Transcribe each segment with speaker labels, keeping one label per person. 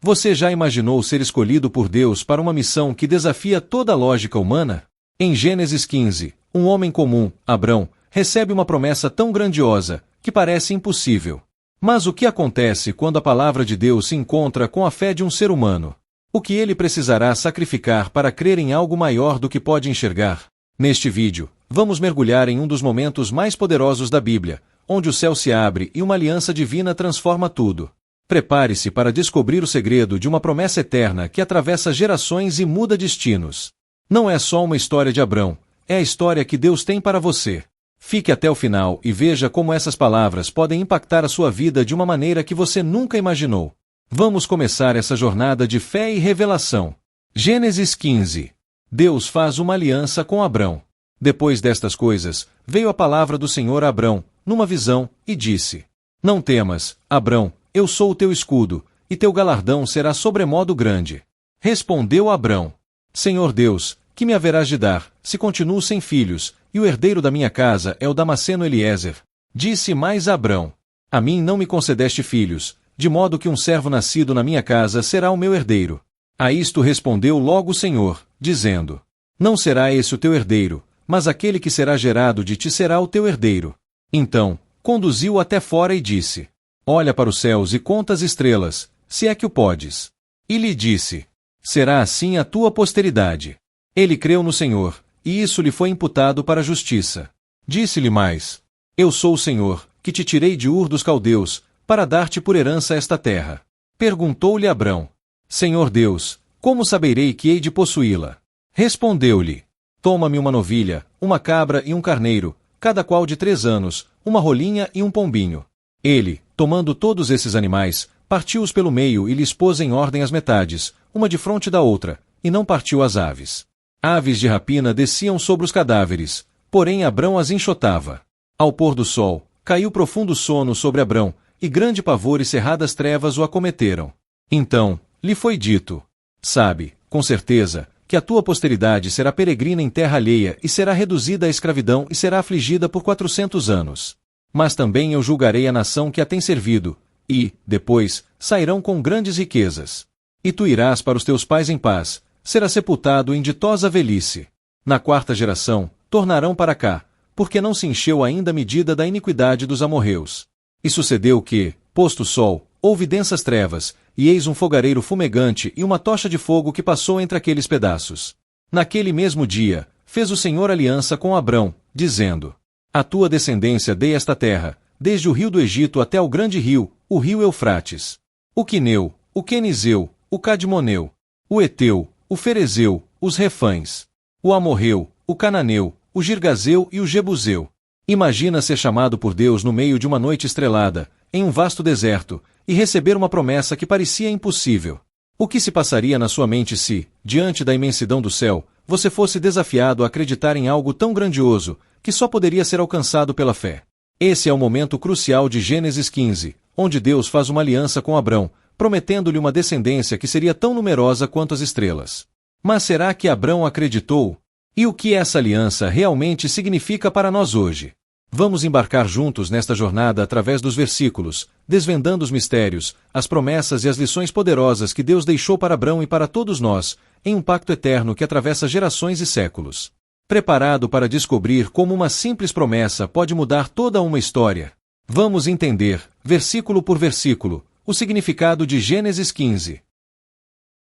Speaker 1: Você já imaginou ser escolhido por Deus para uma missão que desafia toda a lógica humana? Em Gênesis 15, um homem comum, Abrão, recebe uma promessa tão grandiosa, que parece impossível. Mas o que acontece quando a palavra de Deus se encontra com a fé de um ser humano? O que ele precisará sacrificar para crer em algo maior do que pode enxergar? Neste vídeo, vamos mergulhar em um dos momentos mais poderosos da Bíblia, onde o céu se abre e uma aliança divina transforma tudo. Prepare-se para descobrir o segredo de uma promessa eterna que atravessa gerações e muda destinos. Não é só uma história de Abrão, é a história que Deus tem para você. Fique até o final e veja como essas palavras podem impactar a sua vida de uma maneira que você nunca imaginou. Vamos começar essa jornada de fé e revelação. Gênesis 15. Deus faz uma aliança com Abrão. Depois destas coisas, veio a palavra do Senhor a Abrão, numa visão, e disse: Não temas, Abrão, eu sou o teu escudo, e teu galardão será sobremodo grande. Respondeu Abrão: Senhor Deus, que me haverás de dar, se continuo sem filhos, e o herdeiro da minha casa é o Damasceno Eliezer? Disse mais Abrão: A mim não me concedeste filhos, de modo que um servo nascido na minha casa será o meu herdeiro. A isto respondeu logo o Senhor, dizendo: Não será esse o teu herdeiro, mas aquele que será gerado de ti será o teu herdeiro. Então, conduziu-o até fora e disse: Olha para os céus e conta as estrelas, se é que o podes. E lhe disse: Será assim a tua posteridade. Ele creu no Senhor, e isso lhe foi imputado para a justiça. Disse-lhe mais: Eu sou o Senhor, que te tirei de Ur dos Caldeus, para dar-te por herança esta terra. Perguntou-lhe Abrão: Senhor Deus, como saberei que hei de possuí-la? Respondeu-lhe: Toma-me uma novilha, uma cabra e um carneiro, cada qual de 3 anos, uma rolinha e um pombinho. Ele, tomando todos esses animais, partiu-os pelo meio e lhes pôs em ordem as metades, uma defronte da outra, e não partiu as aves. Aves de rapina desciam sobre os cadáveres, porém Abrão as enxotava. Ao pôr do sol, caiu profundo sono sobre Abrão, e grande pavor e cerradas trevas o acometeram. Então, lhe foi dito: Sabe, com certeza, que a tua posteridade será peregrina em terra alheia e será reduzida à escravidão e será afligida por 400 anos. Mas também eu julgarei a nação que a tem servido, e, depois, sairão com grandes riquezas. E tu irás para os teus pais em paz, será sepultado em ditosa velhice. Na 4ª geração, tornarão para cá, porque não se encheu ainda a medida da iniquidade dos amorreus. E sucedeu que, posto o sol, houve densas trevas, e eis um fogareiro fumegante e uma tocha de fogo que passou entre aqueles pedaços. Naquele mesmo dia, fez o Senhor aliança com Abrão, dizendo: A tua descendência dei esta terra, desde o rio do Egito até o grande rio, o rio Eufrates. O Quineu, o Quenizeu, o Cadmoneu, o Eteu, o Ferezeu, os Refães, o Amorreu, o Cananeu, o Girgazeu e o Jebuseu. Imagina ser chamado por Deus no meio de uma noite estrelada, em um vasto deserto, e receber uma promessa que parecia impossível. O que se passaria na sua mente se, diante da imensidão do céu, você fosse desafiado a acreditar em algo tão grandioso, que só poderia ser alcançado pela fé? Esse é o momento crucial de Gênesis 15, onde Deus faz uma aliança com Abrão, prometendo-lhe uma descendência que seria tão numerosa quanto as estrelas. Mas será que Abrão acreditou? E o que essa aliança realmente significa para nós hoje? Vamos embarcar juntos nesta jornada através dos versículos, desvendando os mistérios, as promessas e as lições poderosas que Deus deixou para Abrão e para todos nós, em um pacto eterno que atravessa gerações e séculos. Preparado para descobrir como uma simples promessa pode mudar toda uma história? Vamos entender, versículo por versículo, o significado de Gênesis 15.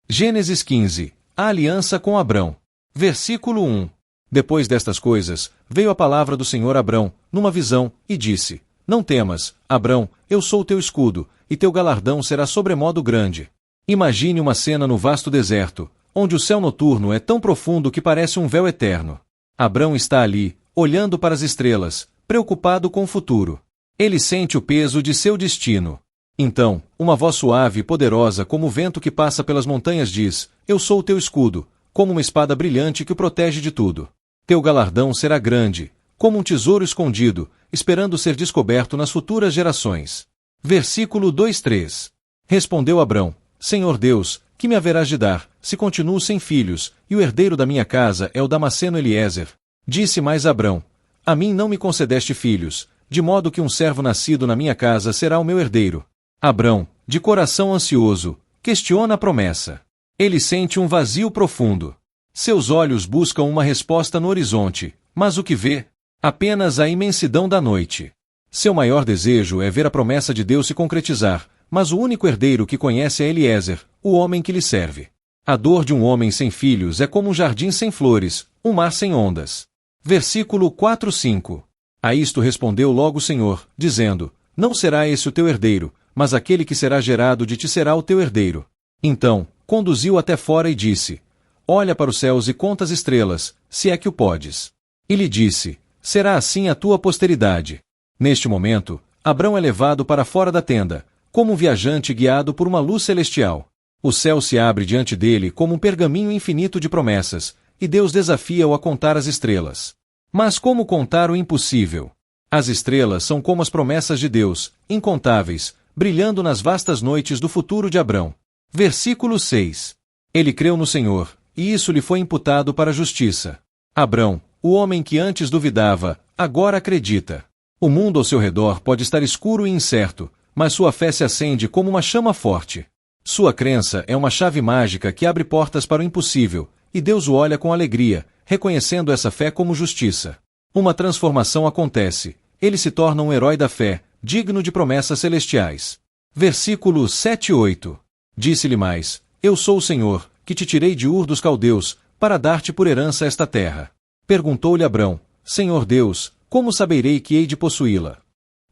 Speaker 1: Gênesis 15. A aliança com Abrão. Versículo 1. Depois destas coisas, veio a palavra do Senhor a Abrão, numa visão, e disse: Não temas, Abrão, eu sou o teu escudo, e teu galardão será sobremodo grande. Imagine uma cena no vasto deserto, onde o céu noturno é tão profundo que parece um véu eterno. Abrão está ali, olhando para as estrelas, preocupado com o futuro. Ele sente o peso de seu destino. Então, uma voz suave e poderosa como o vento que passa pelas montanhas diz: Eu sou o teu escudo, como uma espada brilhante que o protege de tudo. Teu galardão será grande, como um tesouro escondido, esperando ser descoberto nas futuras gerações. Versículo 2-3. Respondeu Abrão: Senhor Deus, que me haverás de dar, se continuo sem filhos, e o herdeiro da minha casa é o Damasceno Eliezer? Disse mais Abrão: A mim não me concedeste filhos, de modo que um servo nascido na minha casa será o meu herdeiro. Abrão, de coração ansioso, questiona a promessa. Ele sente um vazio profundo. Seus olhos buscam uma resposta no horizonte, mas o que vê? Apenas a imensidão da noite. Seu maior desejo é ver a promessa de Deus se concretizar, mas o único herdeiro que conhece é Eliezer, o homem que lhe serve. A dor de um homem sem filhos é como um jardim sem flores, um mar sem ondas. Versículo 4-5. A isto respondeu logo o Senhor, dizendo: Não será esse o teu herdeiro, mas aquele que será gerado de ti será o teu herdeiro. Então, conduziu até fora e disse: Olha para os céus e conta as estrelas, se é que o podes. E lhe disse: Será assim a tua posteridade. Neste momento, Abrão é levado para fora da tenda, como um viajante guiado por uma luz celestial. O céu se abre diante dele como um pergaminho infinito de promessas, e Deus desafia-o a contar as estrelas. Mas como contar o impossível? As estrelas são como as promessas de Deus, incontáveis, brilhando nas vastas noites do futuro de Abrão. Versículo 6. Ele creu no Senhor, e isso lhe foi imputado para a justiça. Abrão, o homem que antes duvidava, agora acredita. O mundo ao seu redor pode estar escuro e incerto, mas sua fé se acende como uma chama forte. Sua crença é uma chave mágica que abre portas para o impossível, e Deus o olha com alegria, reconhecendo essa fé como justiça. Uma transformação acontece. Ele se torna um herói da fé, digno de promessas celestiais. Versículos 7 e 8. Disse-lhe mais: Eu sou o Senhor, que te tirei de Ur dos Caldeus, para dar-te por herança esta terra. Perguntou-lhe Abrão: Senhor Deus, como saberei que hei de possuí-la?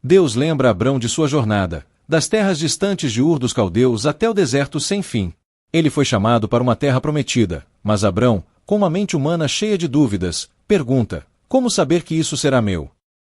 Speaker 1: Deus lembra Abrão de sua jornada, das terras distantes de Ur dos Caldeus até o deserto sem fim. Ele foi chamado para uma terra prometida, mas Abrão, com uma mente humana cheia de dúvidas, pergunta: Como saber que isso será meu?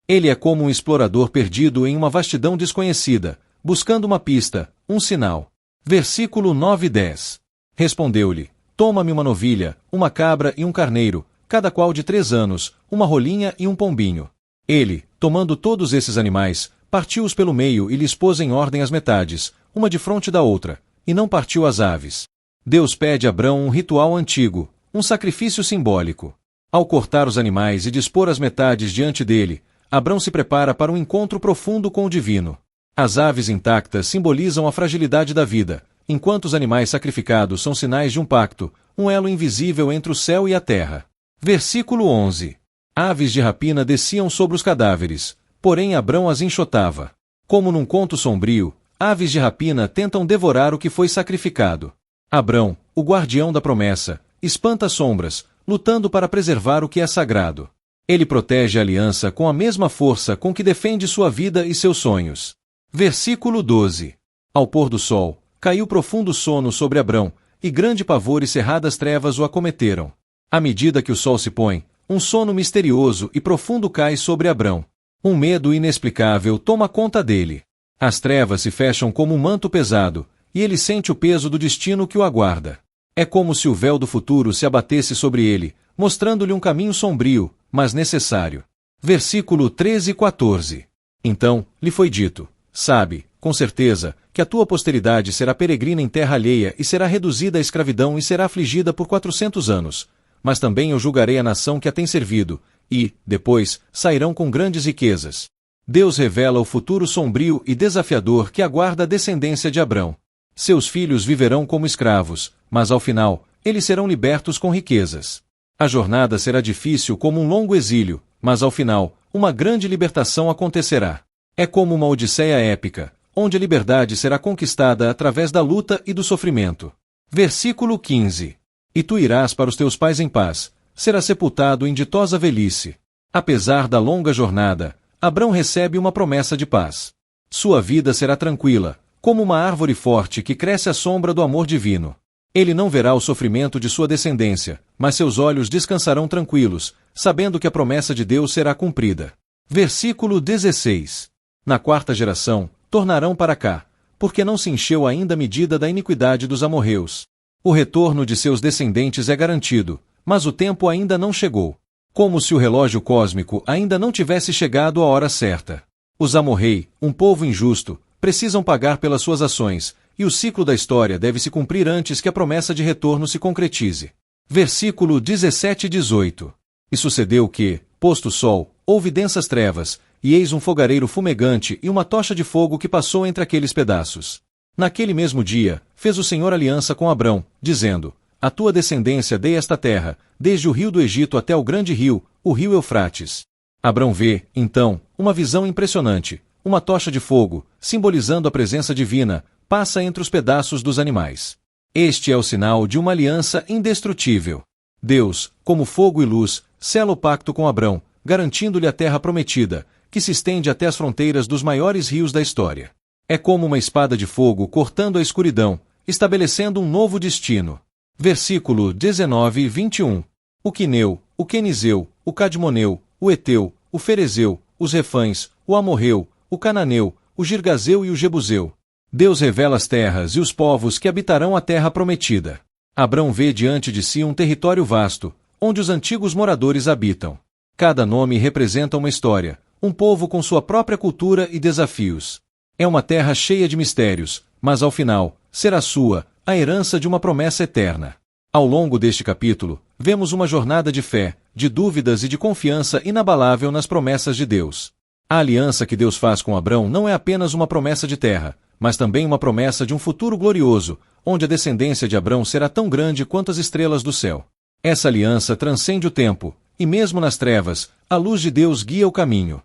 Speaker 1: Ele é como um explorador perdido em uma vastidão desconhecida, buscando uma pista, um sinal. Versículo 9 e 10. Respondeu-lhe: Toma-me uma novilha, uma cabra e um carneiro, cada qual de 3 anos, uma rolinha e um pombinho. Ele, tomando todos esses animais, partiu-os pelo meio e lhes pôs em ordem as metades, uma defronte da outra, e não partiu as aves. Deus pede a Abrão um ritual antigo, um sacrifício simbólico. Ao cortar os animais e dispor as metades diante dele, Abrão se prepara para um encontro profundo com o divino. As aves intactas simbolizam a fragilidade da vida, enquanto os animais sacrificados são sinais de um pacto, um elo invisível entre o céu e a terra. Versículo 11. Aves de rapina desciam sobre os cadáveres, porém Abrão as enxotava. Como num conto sombrio, aves de rapina tentam devorar o que foi sacrificado. Abrão, o guardião da promessa, espanta as sombras, lutando para preservar o que é sagrado. Ele protege a aliança com a mesma força com que defende sua vida e seus sonhos. Versículo 12. Ao pôr do sol, caiu profundo sono sobre Abrão, e grande pavor e cerradas trevas o acometeram. À medida que o sol se põe, um sono misterioso e profundo cai sobre Abrão. Um medo inexplicável toma conta dele. As trevas se fecham como um manto pesado, e ele sente o peso do destino que o aguarda. É como se o véu do futuro se abatesse sobre ele, mostrando-lhe um caminho sombrio, mas necessário. Versículo 13 e 14. Então, lhe foi dito: Sabe, com certeza, que a tua posteridade será peregrina em terra alheia e será reduzida à escravidão e será afligida por 400 anos. Mas também eu julgarei a nação que a tem servido, e, depois, sairão com grandes riquezas. Deus revela o futuro sombrio e desafiador que aguarda a descendência de Abrão. Seus filhos viverão como escravos, mas ao final, eles serão libertos com riquezas. A jornada será difícil como um longo exílio, mas ao final, uma grande libertação acontecerá. É como uma odisseia épica, onde a liberdade será conquistada através da luta e do sofrimento. Versículo 15. E tu irás para os teus pais em paz, será sepultado em ditosa velhice. Apesar da longa jornada, Abrão recebe uma promessa de paz. Sua vida será tranquila, como uma árvore forte que cresce à sombra do amor divino. Ele não verá o sofrimento de sua descendência, mas seus olhos descansarão tranquilos, sabendo que a promessa de Deus será cumprida. Versículo 16. Na 4ª geração, tornarão para cá, porque não se encheu ainda a medida da iniquidade dos amorreus. O retorno de seus descendentes é garantido, mas o tempo ainda não chegou. Como se o relógio cósmico ainda não tivesse chegado à hora certa. Os amorrei, um povo injusto, precisam pagar pelas suas ações, e o ciclo da história deve se cumprir antes que a promessa de retorno se concretize. Versículo 17 e 18. E sucedeu que, posto o sol, houve densas trevas, e eis um fogareiro fumegante e uma tocha de fogo que passou entre aqueles pedaços. Naquele mesmo dia, fez o Senhor aliança com Abrão, dizendo: A tua descendência dei esta terra, desde o rio do Egito até o grande rio, o rio Eufrates. Abrão vê, então, uma visão impressionante. Uma tocha de fogo, simbolizando a presença divina, passa entre os pedaços dos animais. Este é o sinal de uma aliança indestrutível. Deus, como fogo e luz, sela o pacto com Abrão, garantindo-lhe a terra prometida, que se estende até as fronteiras dos maiores rios da história. É como uma espada de fogo cortando a escuridão, estabelecendo um novo destino. Versículo 19 e 21. O Quineu, o Quenizeu, o Cadmoneu, o Eteu, o Ferezeu, os Refães, o Amorreu, o Cananeu, o Girgazeu e o Jebuseu. Deus revela as terras e os povos que habitarão a terra prometida. Abrão vê diante de si um território vasto, onde os antigos moradores habitam. Cada nome representa uma história, um povo com sua própria cultura e desafios. É uma terra cheia de mistérios, mas ao final, será sua, a herança de uma promessa eterna. Ao longo deste capítulo, vemos uma jornada de fé, de dúvidas e de confiança inabalável nas promessas de Deus. A aliança que Deus faz com Abrão não é apenas uma promessa de terra, mas também uma promessa de um futuro glorioso, onde a descendência de Abrão será tão grande quanto as estrelas do céu. Essa aliança transcende o tempo, e mesmo nas trevas, a luz de Deus guia o caminho.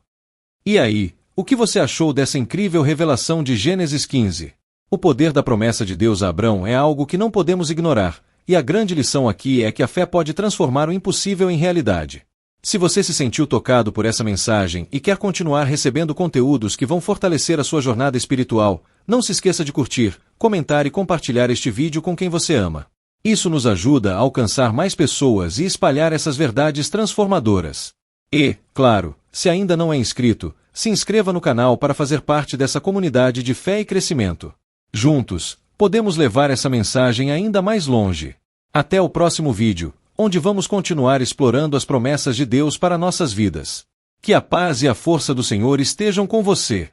Speaker 1: E aí, o que você achou dessa incrível revelação de Gênesis 15? O poder da promessa de Deus a Abrão é algo que não podemos ignorar, e a grande lição aqui é que a fé pode transformar o impossível em realidade. Se você se sentiu tocado por essa mensagem e quer continuar recebendo conteúdos que vão fortalecer a sua jornada espiritual, não se esqueça de curtir, comentar e compartilhar este vídeo com quem você ama. Isso nos ajuda a alcançar mais pessoas e espalhar essas verdades transformadoras. E, claro, se ainda não é inscrito, se inscreva no canal para fazer parte dessa comunidade de fé e crescimento. Juntos, podemos levar essa mensagem ainda mais longe. Até o próximo vídeo, onde vamos continuar explorando as promessas de Deus para nossas vidas. Que a paz e a força do Senhor estejam com você.